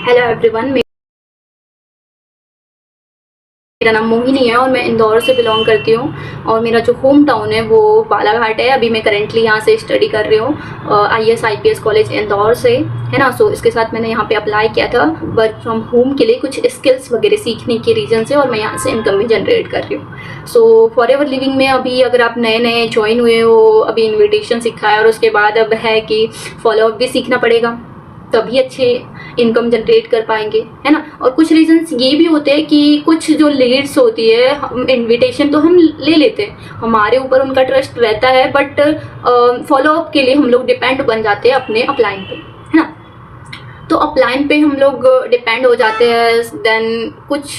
Hello everyone, मेरा नाम मोहिनी है और मैं इंदौर से बिलोंग करती हूँ और मेरा जो होम टाउन है वो बालाघाट है। अभी मैं करेंटली यहाँ से स्टडी कर रही हूँ IAS IPS कॉलेज इंदौर से, है ना। सो इसके साथ मैंने यहाँ पे अप्लाई किया था वर्क फ्रॉम होम के लिए, कुछ स्किल्स वगैरह सीखने के रीज़न से, और मैं यहाँ से इनकम भी जनरेट कर रही हूँ। सो फॉरएवर लिविंग में अभी अगर आप नए नए ज्वाइन हुए हो, अभी इन्विटेशन सीखा है और उसके बाद अब है कि फॉलोअप भी सीखना पड़ेगा, तभी अच्छे इनकम जनरेट कर पाएंगे, है ना। और कुछ रीजंस ये भी होते हैं कि कुछ जो लीड्स होती है, हम इनविटेशन तो हम ले लेते हैं, हमारे ऊपर उनका ट्रस्ट रहता है, बट फॉलोअप के लिए हम लोग डिपेंड बन जाते हैं अपने अपलाइन पे, है ना। तो अपलाइन पे हम लोग डिपेंड हो जाते हैं, देन कुछ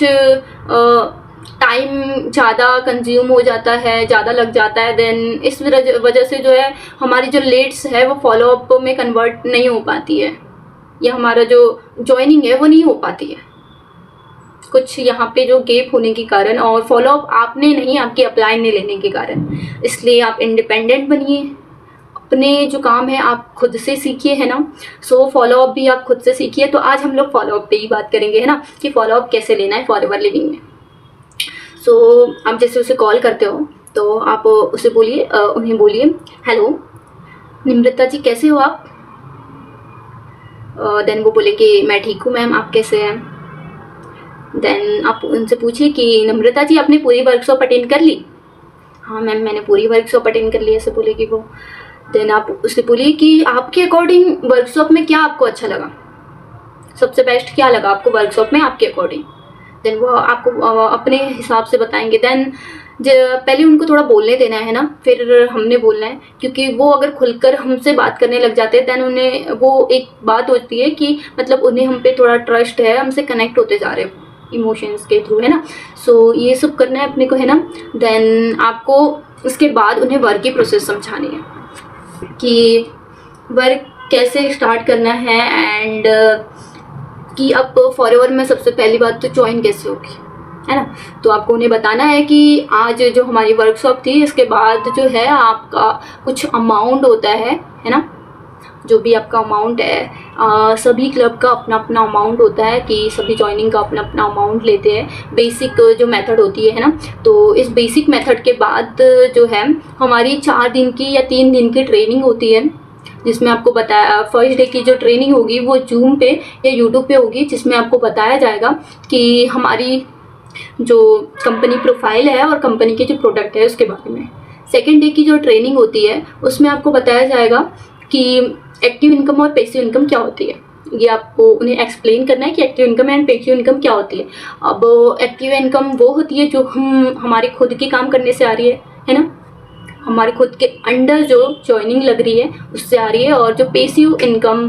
टाइम ज़्यादा कंज्यूम हो जाता है, ज़्यादा लग जाता है, देन इस वजह से जो है हमारी जो लेट्स है वो फॉलोअप में कन्वर्ट नहीं हो पाती है, या हमारा जो ज्वाइनिंग है वो नहीं हो पाती है, कुछ यहाँ पे जो गैप होने के कारण, और फॉलोअप आपने नहीं, आपकी अप्लाई नहीं लेने के कारण। इसलिए आप इंडिपेंडेंट बनिए, अपने जो काम है आप खुद से सीखिए, है ना। सो फॉलोअप भी आप खुद से सीखिए। तो आज हम लोग फॉलोअप पे ही बात करेंगे, है ना, कि फॉलोअप कैसे लेना है फॉरएवर लिविंग में। सो आप जैसे उसे कॉल करते हो तो आप उसे बोलिए, उन्हें बोलिए, हेलो निम्रता जी, कैसे हो आप। देन वो बोले कि मैं ठीक हूँ मैम, आप कैसे हैं। देन आप उनसे पूछिए कि नम्रता जी, आपने पूरी वर्कशॉप अटेंड कर ली। हाँ मैम, मैंने पूरी वर्कशॉप अटेंड कर ली, ऐसे बोलेगी वो। देन आप उससे बोलिए कि आपके अकॉर्डिंग वर्कशॉप में क्या आपको अच्छा लगा, सबसे बेस्ट क्या लगा आपको वर्कशॉप में आपके अकॉर्डिंग। देन वो आपको अपने हिसाब से बताएंगे। देन पहले उनको थोड़ा बोलने देना है ना, फिर हमने बोलना है, क्योंकि वो अगर खुलकर हमसे बात करने लग जाते हैं, देन उन्हें वो एक बात होती है कि मतलब उन्हें हम पे थोड़ा ट्रस्ट है, हमसे कनेक्ट होते जा रहे हैं इमोशंस के थ्रू, है ना। सो ये सब करना है अपने को, है ना। देन आपको उसके बाद उन्हें वर्क की प्रोसेस समझानी है कि वर्क कैसे स्टार्ट करना है, एंड कि आप फॉरएवर में सबसे पहली बात तो ज्वाइन कैसे होगी, है ना। तो आपको उन्हें बताना है कि आज जो हमारी वर्कशॉप थी, इसके बाद जो है आपका कुछ अमाउंट होता है ना, जो भी आपका अमाउंट है, सभी क्लब का अपना अपना अमाउंट होता है, कि सभी ज्वाइनिंग का अपना अपना अमाउंट लेते हैं। बेसिक जो मेथड होती है ना, तो इस बेसिक मेथड के बाद जो है हमारी 4 दिन की या 3 दिन की ट्रेनिंग होती है, जिसमें आपको बताया, फर्स्ट डे की जो ट्रेनिंग होगी वो जूम पे या यूट्यूब पे होगी, जिसमें आपको बताया जाएगा कि हमारी जो कंपनी प्रोफाइल है और कंपनी के जो प्रोडक्ट है उसके बारे में। सेकेंड डे की जो ट्रेनिंग होती है उसमें आपको बताया जाएगा कि एक्टिव इनकम और पैसिव इनकम क्या होती है। ये आपको उन्हें एक्सप्लेन करना है कि active income and passive income क्या होती है। अब एक्टिव इनकम वो होती है जो हम हमारे खुद के काम करने से आ रही है ना, हमारे खुद के अंडर जो ज्वाइनिंग लग रही है उससे आ रही है, और जो पैसिव इनकम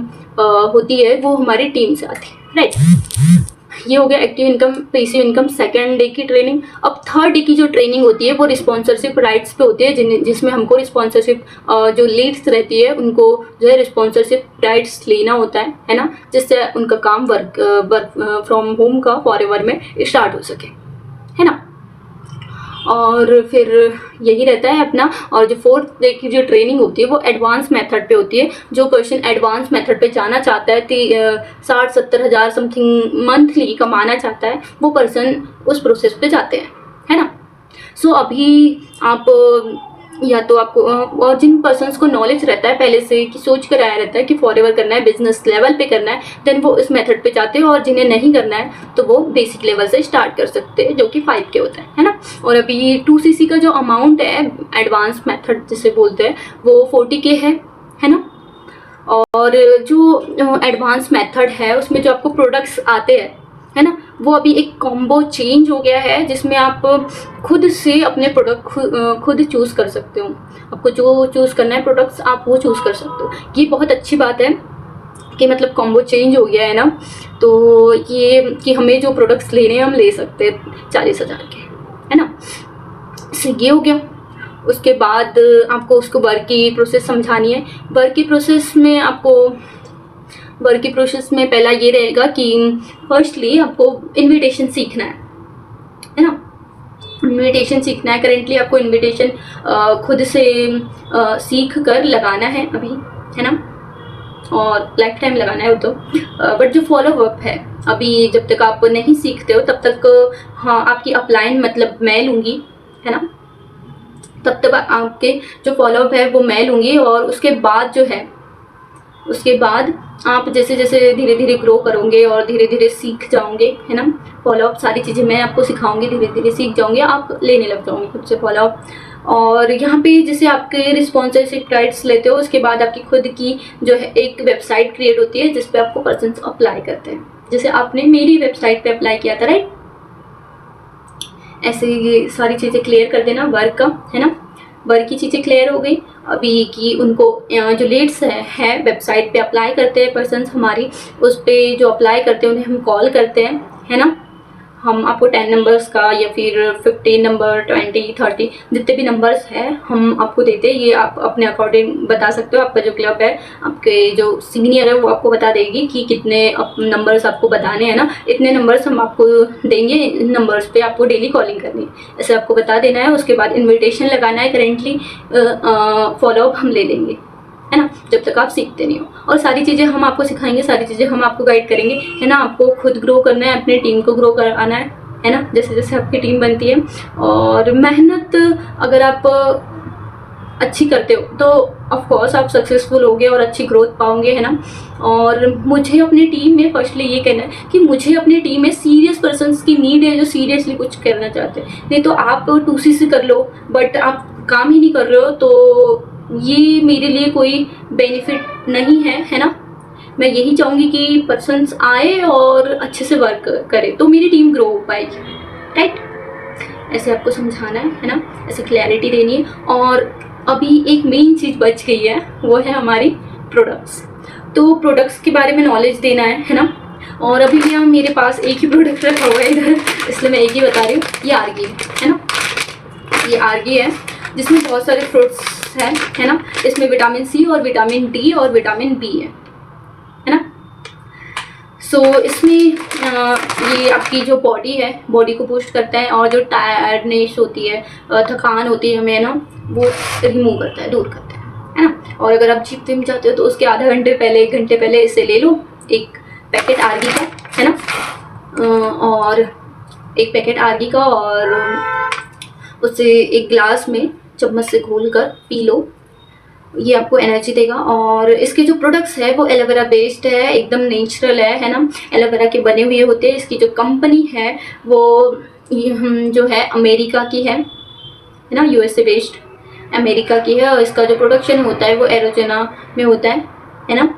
होती है वो हमारी टीम से आती है, राइट। ये हो गया active income passive income second day की ट्रेनिंग। अब थर्ड डे की जो ट्रेनिंग होती है वो रिस्पॉन्सरशिप राइट्स पे होती है, जिसमें हमको रिस्पॉन्सरशिप जो लीड्स रहती है उनको जो है रिस्पॉन्सरशिप राइट्स लेना होता है ना, जिससे उनका काम वर्क फ्रॉम होम का फॉरएवर में स्टार्ट हो सके, है ना। और फिर यही रहता है अपना। और जो फोर्थ डे की जो ट्रेनिंग होती है वो एडवांस मेथड पे होती है। जो पर्सन एडवांस मेथड पे जाना चाहता है, 60-70 हज़ार समथिंग मंथली कमाना चाहता है, वो पर्सन उस प्रोसेस पे जाते हैं, है ना। सो अभी आप या तो आपको और जिन पर्सन्स को नॉलेज रहता है पहले से कि सोच कर आया रहता है कि फॉरएवर करना है, बिजनेस लेवल पे करना है, देन वो इस मेथड पे जाते हैं। और जिन्हें नहीं करना है तो वो बेसिक लेवल से स्टार्ट कर सकते हैं, जो कि 5 के होता है ना। और अभी 2cc का जो अमाउंट है एडवांस मेथड जिसे बोलते हैं वो 40 के है ना। और जो एडवांस मेथड है उसमें जो आपको प्रोडक्ट्स आते हैं, है ना, वो अभी एक कॉम्बो चेंज हो गया है, जिसमें आप खुद से अपने प्रोडक्ट खुद चूज़ कर सकते हो। आपको जो चूज़ करना है प्रोडक्ट्स आप वो चूज़ कर सकते हो। ये बहुत अच्छी बात है कि मतलब कॉम्बो चेंज हो गया है ना, तो ये कि हमें जो प्रोडक्ट्स लेने हैं हम ले सकते हैं 40 हज़ार के, है ना। इससे ये हो गया। उसके बाद आपको उसको वर्क की प्रोसेस समझानी है। वर्क की प्रोसेस में पहला ये रहेगा कि फर्स्टली आपको इनविटेशन सीखना है ना। इनविटेशन सीखना है। करेंटली आपको इनविटेशन खुद से सीख कर लगाना है अभी, है ना। और लाइफ टाइम लगाना है वो तो। बट जो फॉलोअप है, अभी जब तक आप नहीं सीखते हो तब तक हाँ आपकी अपलाइन मतलब मैं लूँगी, है ना, तब तक आपके जो फॉलोअप है वो मैं लूँगी। और उसके बाद जो है, उसके बाद आप जैसे जैसे धीरे धीरे ग्रो करोगे और धीरे धीरे सीख जाओगे, है ना, फॉलोअप सारी चीज़ें मैं आपको सिखाऊंगी, धीरे धीरे सीख जाओगे, आप लेने लग जाओगे खुद से फॉलोअप। और यहाँ पे जैसे आपके रिस्पॉन्सरशिप राइट्स लेते हो, उसके बाद आपकी खुद की जो है एक वेबसाइट क्रिएट होती है जिस पे आपको पर्सन्स अप्लाई करते हैं। जैसे आपने मेरी वेबसाइट पे अप्लाई किया था, राइट, ऐसे ये सारी चीज़ें क्लियर कर देना वर्क का, है ना। वर्क की चीज़ें क्लियर हो गई अभी कि उनको जो लीड्स है वेबसाइट पे अप्लाई करते हैं पर्सन्स हमारी, उस पर जो अप्लाई करते हैं उन्हें हम कॉल करते हैं, है ना। हम आपको 10 नंबर्स का या फिर 15 नंबर 20 30 जितने भी नंबर्स हैं हम आपको देते हैं। ये आप अपने अकॉर्डिंग बता सकते हो, आपका जो क्लब है, आपके जो सीनियर है वो आपको बता देगी कि कितने नंबर्स आपको बताने हैं ना, इतने नंबर्स हम आपको देंगे, इन नंबर्स पे आपको डेली कॉलिंग करनी है, ऐसे आपको बता देना है। उसके बाद इन्विटेशन लगाना है, करेंटली फॉलोअप हम ले लेंगे, है ना, जब तक आप सीखते नहीं हो। और सारी चीज़ें हम आपको सिखाएंगे, सारी चीज़ें हम आपको गाइड करेंगे, है ना। आपको खुद ग्रो करना है, अपनी टीम को ग्रो कराना है ना, जैसे जैसे आपकी टीम बनती है। और मेहनत अगर आप अच्छी करते हो तो ऑफ कोर्स आप सक्सेसफुल होगे और अच्छी ग्रोथ पाओगे, है ना। और मुझे अपनी टीम में फर्स्टली ये कहना है कि मुझे अपनी टीम में सीरियस पर्सन्स की नीड है, जो सीरियसली कुछ करना चाहते हैं। नहीं तो आप 2C कर लो बट आप काम ही नहीं कर रहे हो, तो ये मेरे लिए कोई बेनिफिट नहीं है ना। मैं यही चाहूँगी कि पर्सन्स आए और अच्छे से वर्क करे तो मेरी टीम ग्रो हो पाएगी, राइट। ऐसे आपको समझाना है ना, ऐसे क्लैरिटी देनी है। और अभी एक मेन चीज़ बच गई है, वो है हमारी प्रोडक्ट्स। तो प्रोडक्ट्स के बारे में नॉलेज देना है ना। और अभी भी यहाँ मेरे पास एक ही प्रोडक्ट रखा हुआ है इधर, इसलिए मैं एक ही बता रही हूँ। ये आर्गी है ना, ये आर्गी है जिसमें बहुत सारे फ्रूट्स है ना। इसमें विटामिन सी और विटामिन डी और विटामिन बी है ना। सो इसमें ये आपकी जो बॉडी है, बॉडी को बूस्ट करता है और जो टायर्डनेस होती है, थकान होती है हमें ना, वो रिमूव करता है, दूर करता है ना। और अगर आप जिम विम जाते हो तो उसके आधा घंटे पहले 1 घंटे पहले इसे ले लो, एक पैकेट आर्गी का, है ना। और एक पैकेट आर्गी का, और उसे एक ग्लास में चम्मच से घोल कर पी लो, ये आपको एनर्जी देगा। और इसके जो प्रोडक्ट्स है वो एलोवेरा बेस्ड है, एकदम नेचुरल है ना, एलोवेरा के बने हुए होते हैं। इसकी जो कंपनी है वो जो है अमेरिका की है ना, USA बेस्ड अमेरिका की है। और इसका जो प्रोडक्शन होता है वो एरोजना में होता है ना।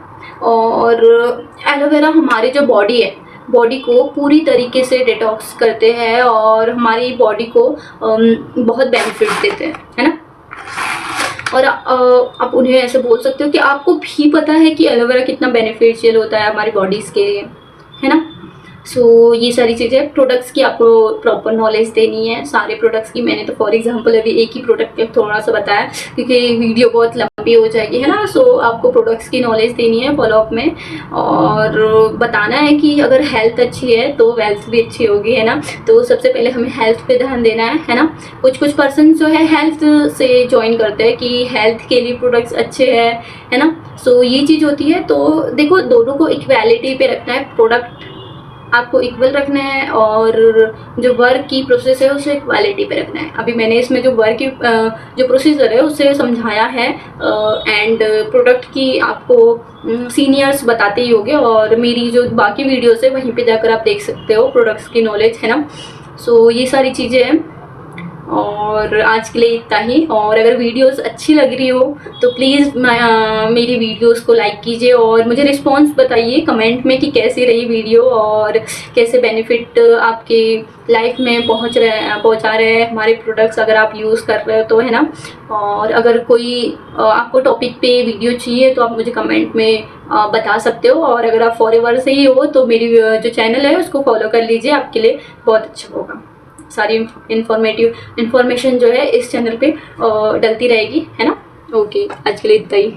और एलोवेरा हमारी जो बॉडी है, बॉडी को पूरी तरीके से डिटॉक्स करते हैं और हमारी बॉडी को बहुत बेनिफिट देते हैं, है ना। और आप उन्हें ऐसे बोल सकते हो कि आपको भी पता है कि एलोवेरा कितना बेनिफिशियल होता है हमारी बॉडीज़ के लिए, है ना। सो ये सारी चीज़ें प्रोडक्ट्स की आपको प्रॉपर नॉलेज देनी है, सारे प्रोडक्ट्स की। मैंने तो फॉर एग्जांपल अभी एक ही प्रोडक्ट पे थोड़ा सा बताया क्योंकि वीडियो बहुत लंबी हो जाएगी, है ना। सो आपको प्रोडक्ट्स की नॉलेज देनी है फॉलोअप में, और बताना है कि अगर हेल्थ अच्छी है तो वेल्थ भी अच्छी होगी, है ना। तो सबसे पहले हमें हेल्थ पे ध्यान देना है ना। कुछ पर्सन जो है हेल्थ से ज्वाइन करते हैं कि हेल्थ के लिए प्रोडक्ट्स अच्छे हैं, है ना। सो ये चीज़ होती है। तो देखो, दोनों को इक्वालिटी पे रखना है, प्रोडक्ट आपको इक्वल रखना है और जो वर्क की प्रोसेस है उसे क्वालिटी पे रखना है। अभी मैंने इसमें जो वर्क की जो प्रोसीजर है उसे समझाया है, एंड प्रोडक्ट की आपको सीनियर्स बताते ही होंगे, और मेरी जो बाकी वीडियोस है वहीं पे जाकर आप देख सकते हो प्रोडक्ट्स की नॉलेज, है ना। सो ये सारी चीज़ें हैं, और आज के लिए इतना ही। और अगर वीडियोस अच्छी लग रही हो तो प्लीज़ मेरी वीडियोस को लाइक कीजिए और मुझे रिस्पांस बताइए कमेंट में कि कैसी रही वीडियो और कैसे बेनिफिट आपके लाइफ में पहुंचा रहे हैं हमारे प्रोडक्ट्स अगर आप यूज़ कर रहे हो तो, है ना। और अगर कोई आपको टॉपिक पे वीडियो चाहिए तो आप मुझे कमेंट में बता सकते हो। और अगर आप फॉरएवर से ही हो तो मेरी जो चैनल है उसको फॉलो कर लीजिए, आपके लिए बहुत अच्छा होगा। सारी इन्फॉर्मेशन जो है इस चैनल पे डलती रहेगी, है ना। ओके, आज के लिए इतना ही।